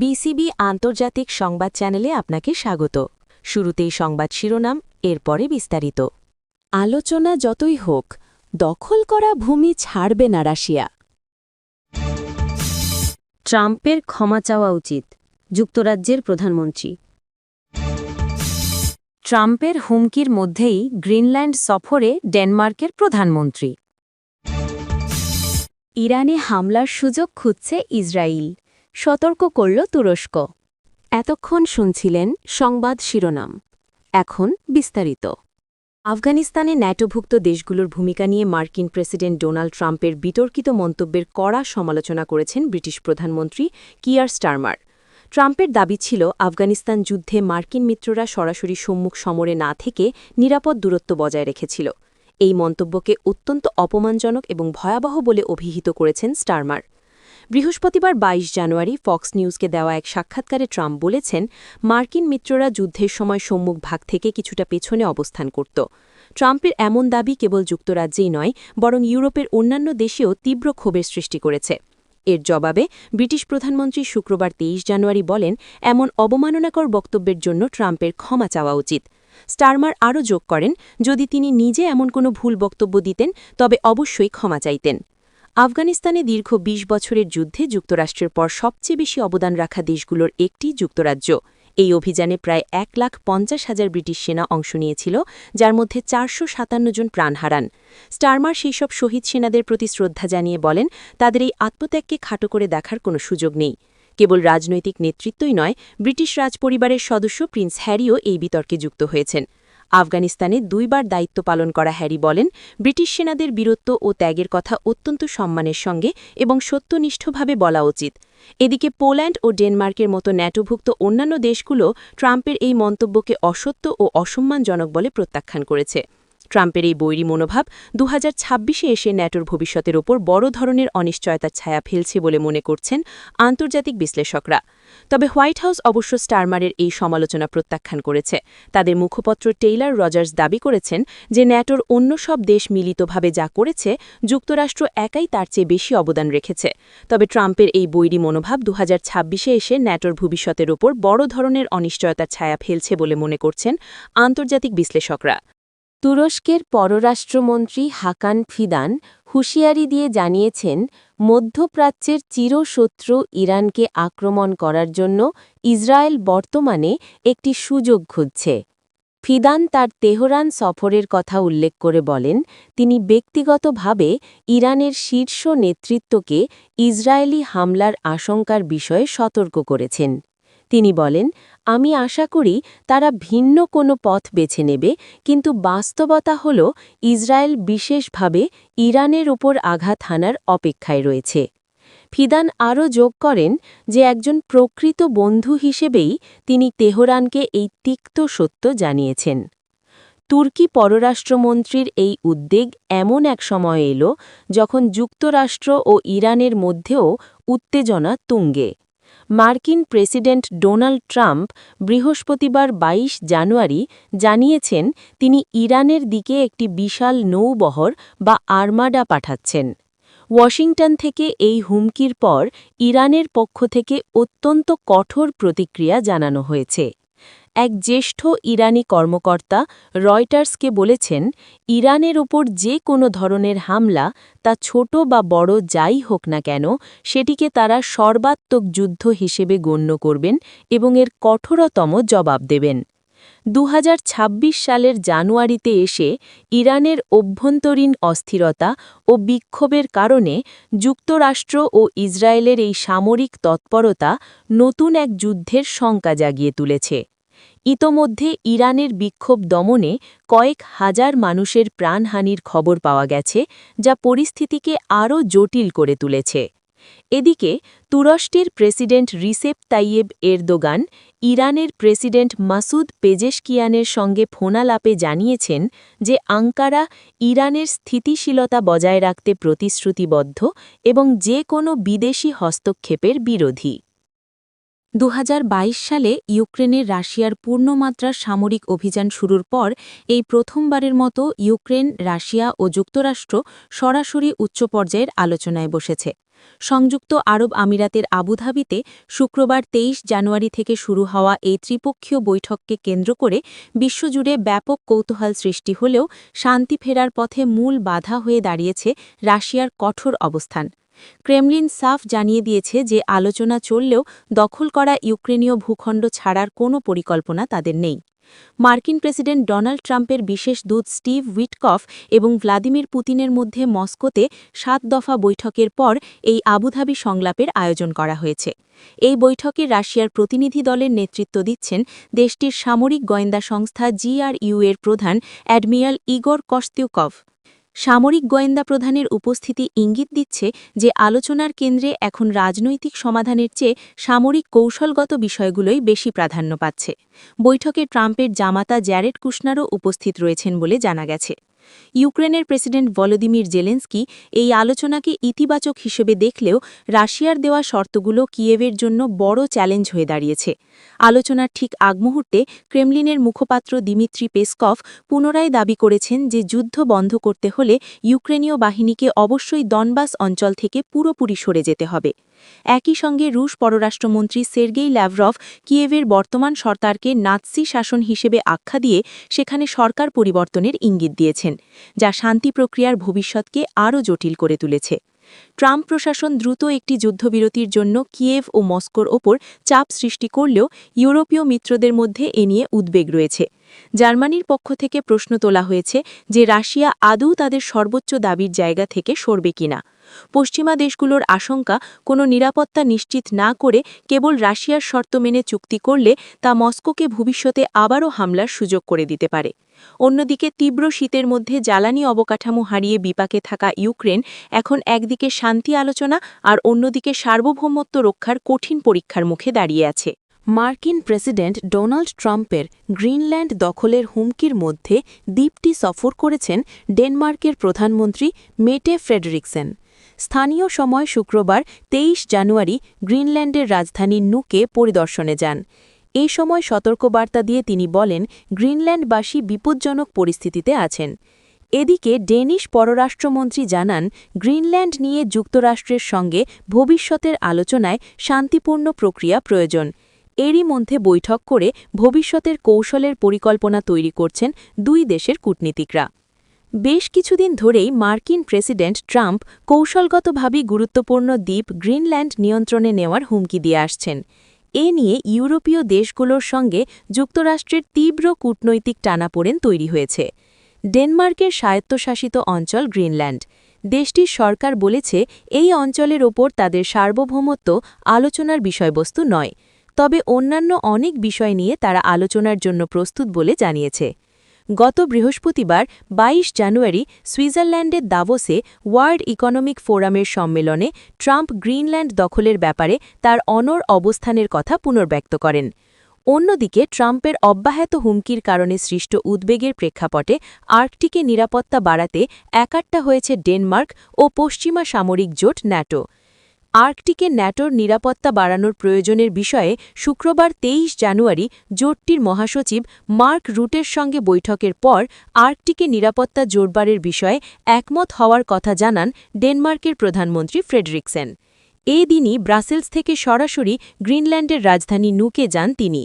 BCB আন্তর্জাতিক সংবাদ চ্যানেলে আপনাকে স্বাগত। শুরুতেই সংবাদ শিরোনাম, এরপরে বিস্তারিত। আলোচনা যতই হোক, দখল করা ভূমি ছাড়বে না রাশিয়া। ট্রাম্পের ক্ষমা চাওয়া উচিত, যুক্তরাজ্যের প্রধানমন্ত্রী। ট্রাম্পের হুমকির মধ্যেই গ্রিনল্যান্ড সফরে ডেনমার্কের প্রধানমন্ত্রী। ইরানে হামলার সুযোগ খুঁজছে ইসরায়েল, সতর্ক করল তুরস্ক। এতক্ষণ শুনছিলেন সংবাদ শিরোনাম, এখন বিস্তারিত। আফগানিস্তানে ন্যাটোভুক্ত দেশগুলোর ভূমিকা নিয়ে মার্কিন প্রেসিডেন্ট ডোনাল্ড ট্রাম্পের বিতর্কিত মন্তব্যের কড়া সমালোচনা করেছেন ব্রিটিশ প্রধানমন্ত্রী কিয়ার স্টারমার। ট্রাম্পের দাবি ছিল আফগানিস্তান যুদ্ধে মার্কিন মিত্ররা সরাসরি সম্মুখ সমরে না থেকে নিরাপদ দূরত্ব বজায় রেখেছিল। এই মন্তব্যকে অত্যন্ত অপমানজনক এবং ভয়াবহ বলে অভিহিত করেছেন স্টারমার। বৃহস্পতিবার ২২ জানুয়ারি ফক্স নিউজকে দেওয়া এক সাক্ষাৎকারে ট্রাম্প বলেছেন, মার্কিন মিত্ররা যুদ্ধের সময় সম্মুখ ভাগ থেকে কিছুটা পেছনে অবস্থান করত। ট্রাম্পের এমন দাবি কেবল যুক্তরাজ্যেই নয়, বরং ইউরোপের অন্যান্য দেশেও তীব্র ক্ষোভের সৃষ্টি করেছে। এর জবাবে ব্রিটিশ প্রধানমন্ত্রী শুক্রবার ২৩ জানুয়ারি বলেন, এমন অবমাননাকর বক্তব্যের জন্য ট্রাম্পের ক্ষমা চাওয়া উচিত। স্টারমার আরও যোগ করেন, যদি তিনি নিজে এমন কোনো ভুল বক্তব্য দিতেন তবে অবশ্যই ক্ষমা চাইতেন। আফগানিস্তানে দীর্ঘ ২০ বছরের যুদ্ধে যুক্তরাষ্ট্রের পর সবচেয়ে বেশি অবদান রাখা দেশগুলোর একটি যুক্তরাজ্য। এই অভিযানে প্রায় ১,৫০,০০০ ব্রিটিশ সেনা অংশ নিয়েছিল, যার মধ্যে ৪৫৭ জন প্রাণ হারান। স্টারমার সেই সব শহীদ সেনাদের প্রতি শ্রদ্ধা জানিয়ে বলেন, তাদের এই আত্মত্যাগকে খাটো করে দেখার কোনো সুযোগ নেই। কেবল রাজনৈতিক নেতৃত্বই নয়, ব্রিটিশ রাজপরিবারের সদস্য প্রিন্স হ্যারিও এই বিতর্কে যুক্ত হয়েছেন। আফগানিস্তানে ২ বার দায়িত্ব পালন করা হ্যারি বলেন, ব্রিটিশ সেনাদের বীরত্ব ও ত্যাগের কথা অত্যন্ত সম্মানের সঙ্গে এবং সত্যনিষ্ঠভাবে বলা উচিত। এদিকে পোল্যান্ড ও ডেনমার্কের মতো ন্যাটোভুক্ত অন্যান্য দেশগুলো ট্রাম্পের এই মন্তব্যকে অসত্য ও অসম্মানজনক বলে প্রত্যাখ্যান করেছে। ট্রাম্পের এই বৈরী মনোভাব ২০২৬-এ এসে ন্যাটোর ভবিষ্যতের ওপর বড় ধরনের অনিশ্চয়তার ছায়া ফেলছে বলে মনে করছেন আন্তর্জাতিক বিশ্লেষকরা। তবে হোয়াইট হাউস অবশ্য স্টারমারের এই সমালোচনা প্রত্যাখ্যান করেছে। তাদের মুখপত্র টেইলর রজার্স দাবি করেছেন যে ন্যাটোর অন্য সব দেশ মিলিতভাবে যা করেছে, যুক্তরাষ্ট্র একাই তার চেয়ে বেশি অবদান রেখেছে। তবে ট্রাম্পের এই বৈরী মনোভাব ২০২৬-এ এসে ন্যাটোর ভবিষ্যতের ওপর বড় ধরনের অনিশ্চয়তার ছায়া ফেলছে বলে মনে করছেন আন্তর্জাতিক বিশ্লেষকরা। তুরস্কের পররাষ্ট্রমন্ত্রী হাকান ফিদান হুঁশিয়ারি দিয়ে জানিয়েছেন, মধ্যপ্রাচ্যের চিরশত্রু ইরানকে আক্রমণ করার জন্য ইসরায়েল বর্তমানে একটি সুযোগ খুঁজছে। ফিদান তার তেহরান সফরের কথা উল্লেখ করে বলেন, তিনি ব্যক্তিগতভাবে ইরানের শীর্ষ নেতৃত্বকে ইসরায়েলি হামলার আশঙ্কার বিষয়ে সতর্ক করেছেন। তিনি বলেন, আমি আশা করি তারা ভিন্ন কোনো পথ বেছে নেবে, কিন্তু বাস্তবতা হল ইসরায়েল বিশেষভাবে ইরানের ওপর আঘাত হানার অপেক্ষায় রয়েছে। ফিদান আরও যোগ করেন যে একজন প্রকৃত বন্ধু হিসেবেই তিনি তেহরানকে এই তিক্ত সত্য জানিয়েছেন। তুর্কি পররাষ্ট্রমন্ত্রীর এই উদ্বেগ এমন এক সময় এল যখন যুক্তরাষ্ট্র ও ইরানের মধ্যেও উত্তেজনা তুঙ্গে। মার্কিন প্রেসিডেন্ট ডোনাল্ড ট্রাম্প বৃহস্পতিবার ২২ জানুয়ারি জানিয়েছেন, তিনি ইরানের দিকে একটি বিশাল নৌবহর বা আর্মাডা পাঠাচ্ছেন। ওয়াশিংটন থেকে এই হুমকির পর ইরানের পক্ষ থেকে অত্যন্ত কঠোর প্রতিক্রিয়া জানানো হয়েছে। এক জ্যেষ্ঠ ইরানি কর্মকর্তা রয়টার্সকে বলেছেন, ইরানের ওপর যে কোনো ধরনের হামলা, তা ছোট বা বড় যাই হোক না কেন, সেটিকে তারা সর্বাত্মক যুদ্ধ হিসেবে গণ্য করবেন এবং এর কঠোরতম জবাব দেবেন। ২০২৬ সালের জানুয়ারিতে এসে ইরানের অভ্যন্তরীণ অস্থিরতা ও বিক্ষোভের কারণে যুক্তরাষ্ট্র ও ইসরায়েলের এই সামরিক তৎপরতা নতুন এক যুদ্ধের শঙ্কা জাগিয়ে তুলেছে। ইতোমধ্যে ইরানের বিক্ষোভ দমনে কয়েক হাজার মানুষের প্রাণহানির খবর পাওয়া গেছে, যা পরিস্থিতিকে আরও জটিল করে তুলেছে। এদিকে তুরস্কের প্রেসিডেন্ট রিসেপ তাইয়েব এরদোগান ইরানের প্রেসিডেন্ট মাসুদ পেজেশকিয়ানের সঙ্গে ফোনালাপে জানিয়েছেন যে আঙ্কারা ইরানের স্থিতিশীলতা বজায় রাখতে প্রতিশ্রুতিবদ্ধ এবং যে কোনো বিদেশি হস্তক্ষেপের বিরোধী। ২০২২ সালে ইউক্রেনের রাশিয়ার পূর্ণমাত্রার সামরিক অভিযান শুরুর পর এই প্রথমবারের মতো ইউক্রেন, রাশিয়া ও যুক্তরাষ্ট্র সরাসরি উচ্চ পর্যায়ের আলোচনায় বসেছে। সংযুক্ত আরব আমিরাতের আবুধাবিতে শুক্রবার ২৩ জানুয়ারি থেকে শুরু হওয়া এই ত্রিপক্ষীয় বৈঠককে কেন্দ্র করে বিশ্বজুড়ে ব্যাপক কৌতূহল সৃষ্টি হলেও শান্তি ফেরার পথে মূল বাধা হয়ে দাঁড়িয়েছে রাশিয়ার কঠোর অবস্থান। ক্রেমলিন সাফ জানিয়ে দিয়েছে যে আলোচনা চললেও দখল করা ইউক্রেনীয় ভূখণ্ড ছাড়ার কোনো পরিকল্পনা তাদের নেই। মার্কিন প্রেসিডেন্ট ডোনাল্ড ট্রাম্পের বিশেষ দূত স্টিভ উইটকফ এবং ভ্লাদিমির পুতিনের মধ্যে মস্কোতে ৭ দফা বৈঠকের পর এই আবুধাবি সংলাপের আয়োজন করা হয়েছে। এই বৈঠকে রাশিয়ার প্রতিনিধি দলের নেতৃত্ব দিচ্ছেন দেশটির সামরিক গোয়েন্দা সংস্থা GRU এর প্রধান অ্যাডমিরাল ইগর কস্তিউকভ। সামরিক গোয়েন্দা প্রধানের উপস্থিতি ইঙ্গিত দিচ্ছে যে আলোচনার কেন্দ্রে এখন রাজনৈতিক সমাধানের চেয়ে সামরিক কৌশলগত বিষয়গুলোই বেশি প্রাধান্য পাচ্ছে। বৈঠকে ট্রাম্পের জামাতা জ্যারেড কুশনারও উপস্থিত রয়েছেন বলে জানা গেছে। ইউক্রেনের প্রেসিডেন্ট ভলোদিমির জেলেন্সকি এই আলোচনাকে ইতিবাচক হিসেবে দেখলেও রাশিয়ার দেওয়া শর্তগুলো কিয়েভের জন্য বড় চ্যালেঞ্জ হয়ে দাঁড়িয়েছে। আলোচনার ঠিক আগ মুহূর্তে ক্রেমলিনের মুখপাত্র দিমিত্রি পেসকভ পুনরায় দাবি করেছেন যে যুদ্ধ বন্ধ করতে হলে ইউক্রেনীয় বাহিনীকে অবশ্যই দনবাস অঞ্চল থেকে পুরোপুরি সরে যেতে হবে। একই সঙ্গে রুশ পররাষ্ট্রমন্ত্রী সের্গেই ল্যাভরভ কিয়েভের বর্তমান সরকারকে নাৎসি শাসন হিসেবে আখ্যা দিয়ে সেখানে সরকার পরিবর্তনের ইঙ্গিত দিয়েছেন, যা শান্তি প্রক্রিয়ার ভবিষ্যৎকে আরও জটিল করে তুলেছে। ট্রাম্প প্রশাসন দ্রুত একটি যুদ্ধবিরতির জন্য কিয়েভ ও মস্কোর ওপর চাপ সৃষ্টি করলেও ইউরোপীয় মিত্রদের মধ্যে এ নিয়ে উদ্বেগ রয়েছে। জার্মানির পক্ষ থেকে প্রশ্ন তোলা হয়েছে যে রাশিয়া আদৌ তাদের সর্বোচ্চ দাবির জায়গা থেকে সরবে কিনা। পশ্চিমা দেশগুলোর আশঙ্কা কোনো নিরাপত্তা নিশ্চিত না করে কেবল রাশিয়ার শর্ত মেনে চুক্তি করলে তা মস্কোকে ভবিষ্যতে আবারও হামলার সুযোগ করে দিতে পারে। অন্যদিকে তীব্র শীতের মধ্যে জ্বালানি অবকাঠামো হারিয়ে বিপাকে থাকা ইউক্রেন এখন একদিকে শান্তি আলোচনা আর অন্যদিকে সার্বভৌমত্ব রক্ষার কঠিন পরীক্ষার মুখে দাঁড়িয়ে আছে। মার্কিন প্রেসিডেন্ট ডোনাল্ড ট্রাম্পের গ্রিনল্যান্ড দখলের হুমকির মধ্যে দ্বীপটি সফর করেছেন ডেনমার্কের প্রধানমন্ত্রী মেটে ফ্রেডরিকসেন। স্থানীয় সময় শুক্রবার ২৩ জানুয়ারি গ্রিনল্যান্ডের রাজধানী নুকে পরিদর্শনে যান। এই সময় সতর্কবার্তা দিয়ে তিনি বলেন গ্রিনল্যান্ডবাসী বিপজ্জনক পরিস্থিতিতে আছেন। এদিকে ডেনিশ পররাষ্ট্রমন্ত্রী জানান গ্রিনল্যান্ড নিয়ে যুক্তরাষ্ট্রের সঙ্গে ভবিষ্যতের আলোচনায় শান্তিপূর্ণ প্রক্রিয়া প্রয়োজন। এরই মধ্যে বৈঠক করে ভবিষ্যতের কৌশলের পরিকল্পনা তৈরি করছেন দুই দেশের কূটনীতিকরা। বেশ কিছুদিন ধরেই মার্কিন প্রেসিডেন্ট ট্রাম্প কৌশলগতভাবেই গুরুত্বপূর্ণ দ্বীপ গ্রিনল্যান্ড নিয়ন্ত্রণে নেওয়ার হুমকি দিয়ে আসছেন। এ নিয়ে ইউরোপীয় দেশগুলোর সঙ্গে যুক্তরাষ্ট্রের তীব্র কূটনৈতিক টানাপোড়েন তৈরি হয়েছে। ডেনমার্কের স্বায়ত্তশাসিত অঞ্চল গ্রিনল্যান্ড। দেশটির সরকার বলেছে এই অঞ্চলের ওপর তাদের সার্বভৌমত্ব আলোচনার বিষয়বস্তু নয়, তবে অন্যান্য অনেক বিষয় নিয়ে তারা আলোচনার জন্য প্রস্তুত বলে জানিয়েছে। গত বৃহস্পতিবার ২২ জানুয়ারি সুইজারল্যান্ডের দাভোসে ওয়ার্ল্ড ইকোনমিক ফোরামের সম্মেলনে ট্রাম্প গ্রিনল্যান্ড দখলের ব্যাপারে তার অনড় অবস্থানের কথা পুনর্ব্যক্ত করেন। অন্যদিকে ট্রাম্পের অব্যাহত হুমকির কারণে সৃষ্ট উদ্বেগের প্রেক্ষাপটে আর্কটিকে নিরাপত্তা বাড়াতে একাট্টা হয়েছে ডেনমার্ক ও পশ্চিমা সামরিক জোট ন্যাটো। আর্কটিকে ন্যাটোর নিরাপত্তা বাড়ানোর প্রয়োজনের বিষয়ে শুক্রবার ২৩ জানুয়ারি জোটটির মহাসচিব মার্ক রুটের সঙ্গে বৈঠকের পর আর্কটিকে নিরাপত্তা জোরবারের বিষয়ে একমত হওয়ার কথা জানান ডেনমার্কের প্রধানমন্ত্রী ফ্রেডরিকসেন। এই দিনই ব্রাসেলস থেকে সরাসরি গ্রিনল্যান্ডের রাজধানী নুকে যান তিনি।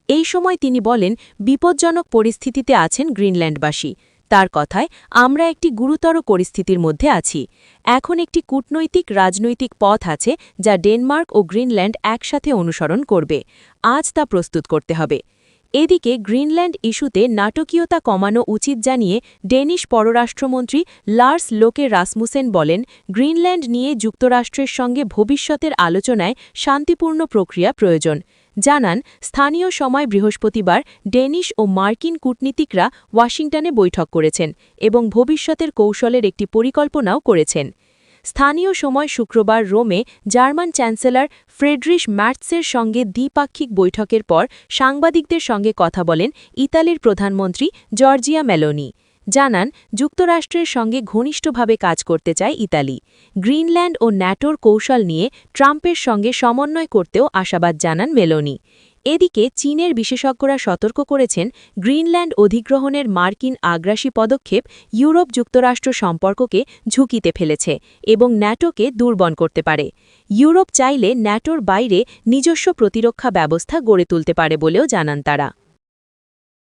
এই সময় তিনি বলেন বিপজ্জনক পরিস্থিতিতে আছেন গ্রিনল্যান্ডবাসী। তার কথায় আমরা একটি গুরুতর পরিস্থিতির মধ্যে আছি। এখন একটি কূটনৈতিক রাজনৈতিক পথ আছে যা ডেনমার্ক ও গ্রিনল্যান্ড একসাথে অনুসরণ করবে। আজ তা প্রস্তুত করতে হবে। এদিকে গ্রিনল্যান্ড ইস্যুতে নাটকীয়তা কমানো উচিত জানিয়ে ডেনিশ পররাষ্ট্রমন্ত্রী লার্স লোকে রাসমুসেন বলেন গ্রিনল্যান্ড নিয়ে যুক্তরাষ্ট্রের সঙ্গে ভবিষ্যতের আলোচনায় শান্তিপূর্ণ প্রক্রিয়া প্রয়োজন। জানান স্থানীয় সময় বৃহস্পতিবার ডেনিশ ও মার্কিন কূটনীতিকরা ওয়াশিংটনে বৈঠক করেছেন এবং ভবিষ্যতের কৌশলের একটি পরিকল্পনাও করেছেন। স্থানীয় সময় শুক্রবার রোমে জার্মান চ্যান্সেলর ফ্রেডরিশ ম্যার্টসের সঙ্গে দ্বিপাক্ষিক বৈঠকের পর সাংবাদিকদের সঙ্গে কথা বলেন ইতালির প্রধানমন্ত্রী জর্জিয়া মেলোনি। জানান যুক্তরাষ্ট্রের সঙ্গে ঘনিষ্ঠভাবে কাজ করতে চায় ইতালি। গ্রিনল্যান্ড ও ন্যাটোর কৌশল নিয়ে ট্রাম্পের সঙ্গে সমন্বয় করতেও আশাবাদ জানান মেলোনি। এদিকে চীনের বিশেষজ্ঞরা সতর্ক করেছেন গ্রিনল্যান্ড অধিগ্রহণের মার্কিন আগ্রাসী পদক্ষেপ ইউরোপ যুক্তরাষ্ট্র সম্পর্ককে ঝুঁকিতে ফেলেছে এবং ন্যাটোকে দুর্বল করতে পারে। ইউরোপ চাইলে ন্যাটোর বাইরে নিজস্ব প্রতিরক্ষা ব্যবস্থা গড়ে তুলতে পারে বলেও জানান তারা।